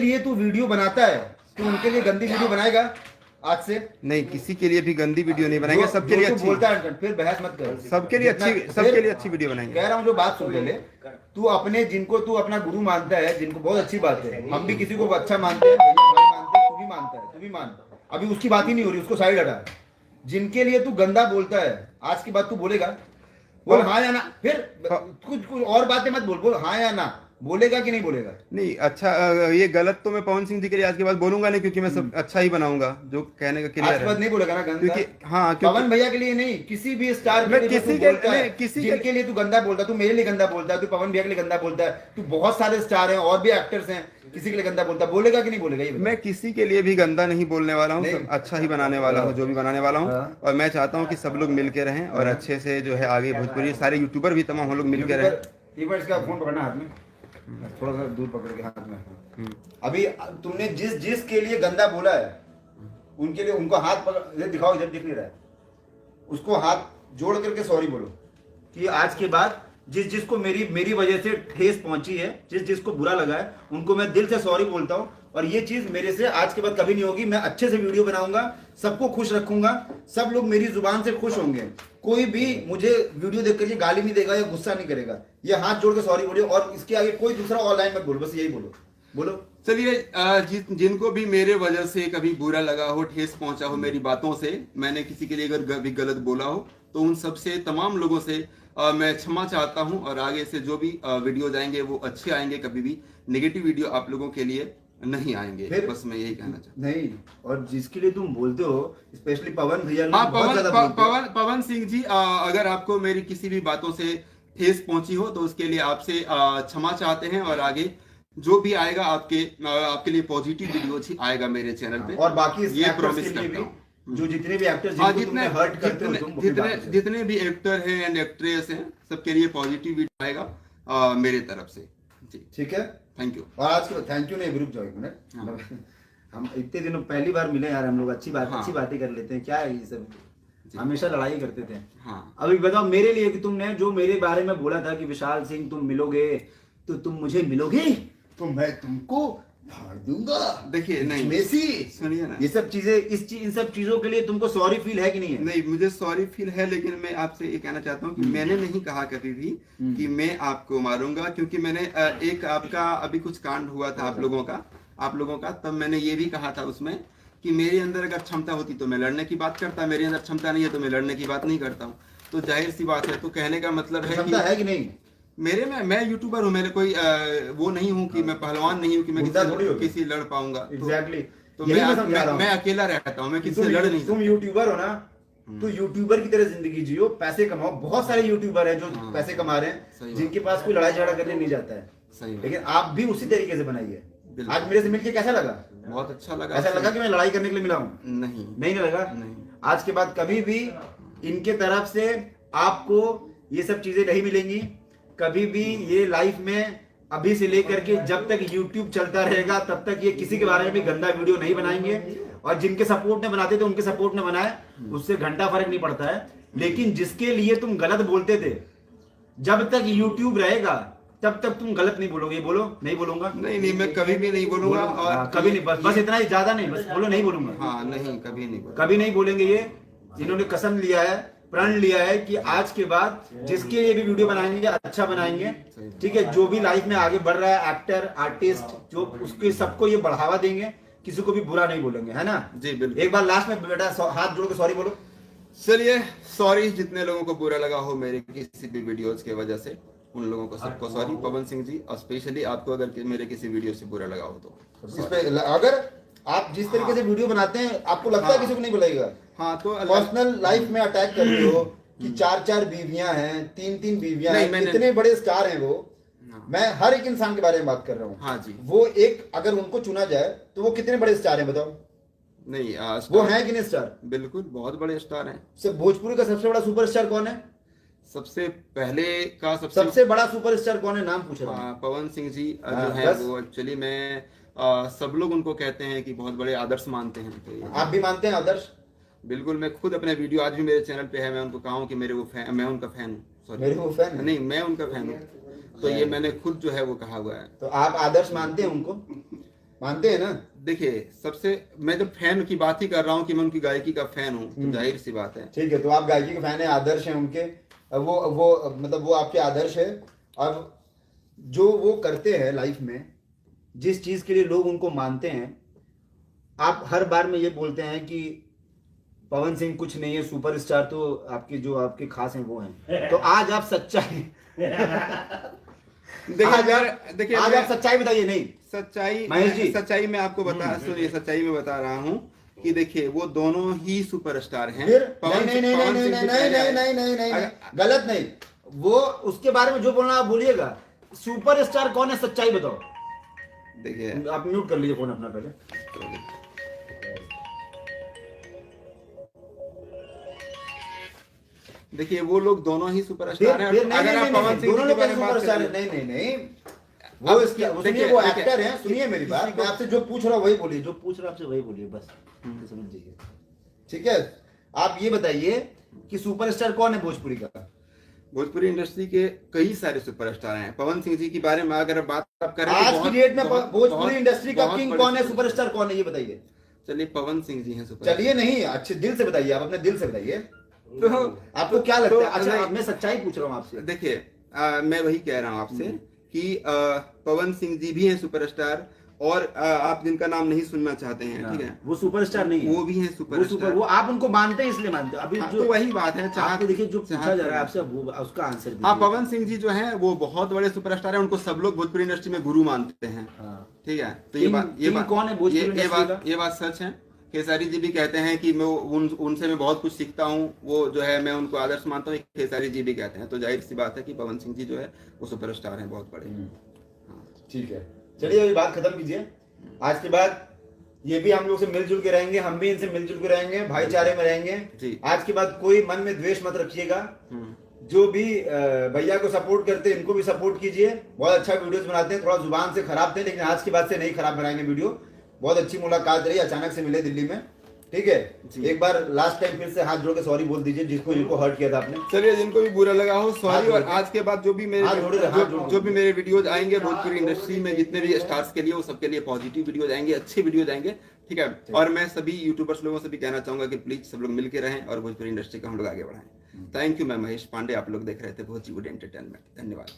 लिए तू वीडियो बनाता है तो उनके लिए गंदी वीडियो बनाएगा आज से? नहीं, किसी के लिए भी गंदी वीडियो नहीं बनाएंगे, सबके लिए अच्छी बोलता है, फिर बहस मत कर। सबके लिए अच्छी वीडियो बनाएंगे। कह रहा हूँ जो बात सुन ले, तू अपने जिनको तू अपना गुरु मानता है, जिनको बहुत अच्छी बात है, हम भी किसी को अच्छा मानते हैं, भाई मानते हैं, तू भी मानता है, तू भी मान, अभी उसकी बात ही नहीं हो रही, उसको साइड हटा। जिनके लिए तू गंदा बोलता है, आज की बात तू बोलेगा? बोल हाँ या ना, फिर कुछ और बातें मत बोल, बोल हाँ या ना, बोलेगा कि नहीं बोलेगा? नहीं, अच्छा, ये गलत तो मैं पवन सिंह जी के लिए आज के बाद बोलूंगा नहीं, क्योंकि मैं सब अच्छा ही बनाऊंगा, जो कहने का क्लियर है। आज नहीं बोलेगा ना गंदा? क्योंकि हाँ, पवन भैया के लिए नहीं, किसी भी स्टार मैं किसी के लिए तू गंदा बोलता है, तू मेरे लिए गंदा बोलता है, तू पवन भैया के लिए गंदा बोलता है, तू बहुत सारे स्टार हैं और भी एक्टर्स हैं, किसी के लिए गंदा बोलता है, बोलेगा कि नहीं बोलेगा? ये मैं किसी के लिए भी गंदा नहीं बोलने वाला हूँ, अच्छा ही बनाने वाला हूँ जो भी बनाने वाला हूँ। और मैं चाहता हूँ कि सब लोग मिल के रहें और अच्छे से जो है आगे भोजपुरी सारे यूट्यूबर भी तमाम हम लोग मिल के रहें। एक बार इसका फोन पकड़ना हाथ में, थोड़ा सा दूर पकड़ के हाथ में। अभी तुमने जिस के लिए गंदा बोला है, उनके लिए उनको हाथ पकड़ दिखाओ, इधर दिख नहीं रहा है, उसको हाथ जोड़ करके सॉरी बोलो कि आज के बाद जिसको मेरी वजह से ठेस पहुंची है, जिसको बुरा लगा है, उनको मैं दिल से सॉरी बोलता हूं, और ये चीज मेरे से आज के बाद कभी नहीं होगी। मैं अच्छे से वीडियो बनाऊंगा, सबको खुश रखूंगा, सब लोग मेरी जुबान से खुश होंगे, कोई भी मुझे वीडियो देख करके गाली नहीं देगा या गुस्सा नहीं करेगा। ये हाथ जोड़ के सॉरी बोलिए, और इसके आगे कोई दूसरा ऑनलाइन मत बोलो, बस यही बोलो। चलिए, जिनको भी मेरे वजह से कभी बुरा लगा हो, ठेस पहुंचा हो मेरी बातों से, मैंने किसी के लिए अगर भी गलत बोला हो, तो उन सब से, तमाम लोगों से मैं क्षमा चाहता हूं, और आगे से जो भी वीडियो जाएंगे वो अच्छे आएंगे, कभी भी नेगेटिव वीडियो आप लोगों के लिए नहीं आएंगे। बस मैं यही कहना चाहता हूं। नहीं, और जिसके लिए तुम बोलते हो, स्पेशली पवन भैया, पवन सिंह जी, अगर आपको मेरी किसी भी बातों से ठेस पहुंची हो तो उसके लिए आपसे क्षमा चाहते हैं, और आगे जो भी आएगा आपके लिए पॉजिटिव वीडियो ही आएगा मेरे चैनल पे, और बाकी ये प्रॉमिस करता हूं। जो जितने भी एक्टर्स जितने भी एक्टर हैं एंड एक्ट्रेस हैं, सबके लिए पॉजिटिव वीडियो आएगा मेरे तरफ से जी। ठीक है, थैंक यू। और आज के थैंक यू नहीं, रुक जाओ एक मिनट, हम इतने दिनों पहली बार मिले यार, हम लोग अच्छी बातें कर लेते हैं, क्या है ये सब, हमेशा लड़ाई करते थे। हाँ। अभी बताओ मेरे लिए कि तुमने जो मेरे बारे में बोला था कि विशाल सिंह तुम मिलोगे तो तुम मुझे मिलोगे, तो मैं तुमको फाड़ दूंगा। देखिए, नहीं मेसी, सुनिए ना, ये सब चीजें, इन सब चीजों के लिए तुमको सॉरी फील है कि नहीं है? नहीं, मुझे सॉरी फील है, लेकिन मैं आपसे ये कहना चाहता हूँ कि मैंने नहीं कहा कभी भी कि मैं आपको मारूंगा, क्योंकि मैंने एक आपका अभी कुछ कांड हुआ था आप लोगों का, तब मैंने ये भी कहा था उसमें कि मेरे अंदर अगर क्षमता होती तो मैं लड़ने की बात करता, मेरे अंदर क्षमता नहीं है तो मैं लड़ने की बात नहीं करता हूँ। तो जाहिर सी बात है, तो कहने का मतलब है कि नहीं, मेरे में, मैं यूट्यूबर हूँ, मेरे कोई वो नहीं हूँ कि मैं पहलवान नहीं हूँ कि मैं किसी लड़ पाऊंगा। एग्जैक्टली, तो मैं अकेला रहता हूँ, मैं किसी से लड़ नहीं। तुम यूट्यूबर हो ना, तो यूट्यूबर की तरह जिंदगी जियो, पैसे कमाओ। बहुत सारे यूट्यूबर हैं जो पैसे कमा रहे हैं, जिनके पास कोई लड़ाई झगड़ा करने नहीं जाता है, लेकिन आप भी उसी तरीके से बनाइए। आज मेरे से मिलके कैसा लगा? बहुत अच्छा लगा। ऐसा लगा कि मैं लड़ाई करने के लिए मिला हूँ? नहीं लगा। आज के बाद कभी भी इनके तरफ से आपको ये सब चीजें नहीं मिलेंगी कभी भी। ये लाइफ में अभी से लेकर के जब तक YouTube चलता रहेगा तब तक ये किसी के बारे में भी गंदा वीडियो नहीं बनाएंगे, और जिनके सपोर्ट में बनाते थे उनके सपोर्ट में बनाए, उससे घंटा फर्क नहीं पड़ता है। लेकिन जिसके लिए तुम गलत बोलते थे, जब तक YouTube रहेगा तब तक तुम गलत नहीं बोलोगे। बोलो, नहीं बोलूंगा। नहीं, मैं कभी भी नहीं बोलूंगा, और कभी नहीं, बस इतना ही, ज्यादा नहीं, बस बोलो नहीं बोलूंगा। हाँ, नहीं, कभी नहीं बोलेंगे। ये इन्होंने कसम लिया है, प्रण लिया है कि आज के बाद जिसके लिए भी वीडियो बनाएंगे अच्छा बनाएंगे, ठीक है। जो भी लाइफ में आगे बढ़ रहा है, एक्टर, आर्टिस्ट, जो उसके सबको ये बढ़ावा देंगे, किसी को भी बुरा नहीं बोलेंगे, है ना जी? बिल्कुल। एक बार लास्ट में बेटा हाथ जोड़ के सॉरी बोलो। चलिए, सॉरी जितने लोगों को बुरा लगा हो मेरे किसी भी वीडियोस के वजह से, उन लोगों को सबको सॉरी। पवन सिंह जी, और स्पेशली आपको अगर मेरे किसी वीडियो से बुरा लगा हो तो अगर आप जिस तरीके से वीडियो बनाते हैं, आपको लगता है किसी को नहीं बुलाएगा, हाँ, तो पर्सनल लाइफ में अटैक करते हो कि 4-4 बीवियां हैं, 3-3 बीवियां हैं, इतने बड़े स्टार हैं वो। मैं हर एक इंसान के बारे में बात कर रहा हूँ। हाँ जी। वो एक, अगर उनको चुना जाए तो वो कितने बड़े स्टार हैं बताओ? नहीं, वो हैं कि नहीं स्टार? बिल्कुल, बहुत बड़े स्टार हैं। सिर्फ भोजपुरी का सबसे बड़ा सुपरस्टार कौन है? सबसे पहले का सबसे बड़ा सुपरस्टार कौन है? नाम पूछ रहा हूं। पवन सिंह जी जो है वो एक्चुअली मैं सब लोग उनको कहते हैं कि बहुत बड़े आदर्श मानते हैं। तो आप भी मानते हैं आदर्श? बिल्कुल, मैं खुद अपने वीडियो आज भी मेरे चैनल पे है, मैं उनको कहा हूँ कि मैं उनका फैन हूँ। सॉरी, मेरे वो फैन है? नहीं, मैं उनका फैन हूँ। तो ये मैंने खुद जो है वो कहा हुआ है। तो आप आदर्श मानते हैं उनको? मानते हैं ना? देखिए, सबसे मैं जब फैन की बात ही कर रहा हूँ कि मैं उनकी गायकी का फैन हूँ, तो जाहिर सी बात है। ठीक है, तो आप गायकी के फैन है, आदर्श है उनके, वो मतलब वो आपके आदर्श है। अब जो वो करते हैं लाइफ में, जिस चीज के लिए लोग उनको मानते हैं, आप हर बार में ये बोलते हैं कि पवन सिंह कुछ नहीं है, सुपरस्टार तो आपके जो आपके खास हैं वो हैं। तो आज आप सच्चाई देखिए आज आप सच्चाई बताइए। नहीं, सच्चाई महेश जी, सच्चाई मैं आपको सुनिए, सच्चाई में बता रहा हूँ कि देखिए वो दोनों ही सुपरस्टार हैं। फिर नहीं नहीं नहीं नहीं नहीं नहीं नहीं नहीं नहीं, गलत नहीं। वो उसके बारे में जो बोलना आप बोलिएगा। सुपरस्टार कौन है, सच्चाई बताओ। देखिए, आप म्यूट कर लीजिए फोन अपना पहले। देखिए वो लोग दोनों ही सुपरस्टार हैं। अगर आप पवन सिंह दोनों के लोग बारे में बात सुपरस्टार है, नहीं नहीं नहीं, वो इसके सुनिए, वो एक्टर हैं। सुनिए मेरी बात, मैं आपसे जो पूछ रहा हूँ वही बोलिए, जो पूछ रहा हूँ आपसे वही बोलिए, बस समझ जाइए। ठीक है, आप ये बताइए कि सुपरस्टार कौन है भोजपुरी का? भोजपुरी इंडस्ट्री के कई सारे सुपरस्टार हैं। पवन सिंह जी के बारे में अगर बात आप करें, आज की डेट में भोजपुरी इंडस्ट्री का किंग कौन है, सुपरस्टार कौन है, ये बताइए। चलिए, पवन सिंह जी हैं सुपरस्टार। चलिए नहीं, अच्छे दिल से बताइए, आप अपने दिल से बताइए। तो आपको क्या लगता है? अच्छा, मैं सच्चाई पूछ रहा हूँ आपसे। देखिए, मैं वही कह रहा हूँ आपसे कि पवन सिंह जी भी हैं सुपरस्टार, और आप जिनका नाम नहीं सुनना चाहते हैं, ठीक है, वो सुपरस्टार नहीं है, वो भी हैं सुपरस्टार। वो आप उनको मानते हैं इसलिए मानते हैं। अभी तो वही बात है, आपको देखिए जो पूछा जा रहा है आपसे, वो उसका आंसर दीजिए। हाँ, पवन सिंह जी जो हैं वो बहुत बड़े सुपरस्टार हैं, उनको सब लोग भोजपुरी इंडस्ट्री में गुरु मानते हैं। ठीक है, तो ये बात कौन है भोजपुरी इंडस्ट्री का? ये बात सच है। खेसारी जी भी कहते हैं कि मैं उनसे मैं बहुत कुछ सीखता हूँ, वो जो है मैं उनको आदर्श मानता हूँ, खेसारी जी भी कहते हैं। तो जाहिर सी बात है कि पवन सिंह जी जो है वो सुपरस्टार हैं, बहुत बड़े। ठीक है, चलिए अभी बात खत्म कीजिए। आज के बाद ये भी हम लोग से मिलजुल के रहेंगे, हम भी इनसे मिलजुल के रहेंगे, भाईचारे में रहेंगे। आज के बाद कोई मन में द्वेष मत रखिएगा। जो भी भैया को सपोर्ट करते हैं, इनको भी सपोर्ट कीजिए। बहुत अच्छा वीडियोस बनाते हैं, थोड़ा जुबान से खराब थे, लेकिन आज के बाद से नहीं खराब बनाएंगे वीडियो। बहुत अच्छी मुलाकात रही, अचानक से मिले दिल्ली में। ठीक है, एक बार लास्ट टाइम फिर से हाथ जोड़ के सॉरी बोल दीजिए जिनको हर्ट किया था आपने। चलिए, जिनको भी बुरा लगा हो सॉरी। और आज के बाद जो भी मेरे वीडियोज आएंगे भोजपुरी इंडस्ट्री में, जितने भी स्टार्स के लिए, वो सबके लिए पॉजिटिव वीडियोज आएंगे, अच्छे वीडियोज आएंगे। ठीक है, और मैं सभी यूट्यूबर्स लोगों से भी कहना चाहूंगा कि प्लीज सब लोग मिलकर रहें और भोजपुरी इंडस्ट्री को हम लोग आगे बढ़ाएं। Thank you. मैं महेश पांडे, आप लोग देख रहे थे भोजपुरी एंटरटेनमेंट। धन्यवाद।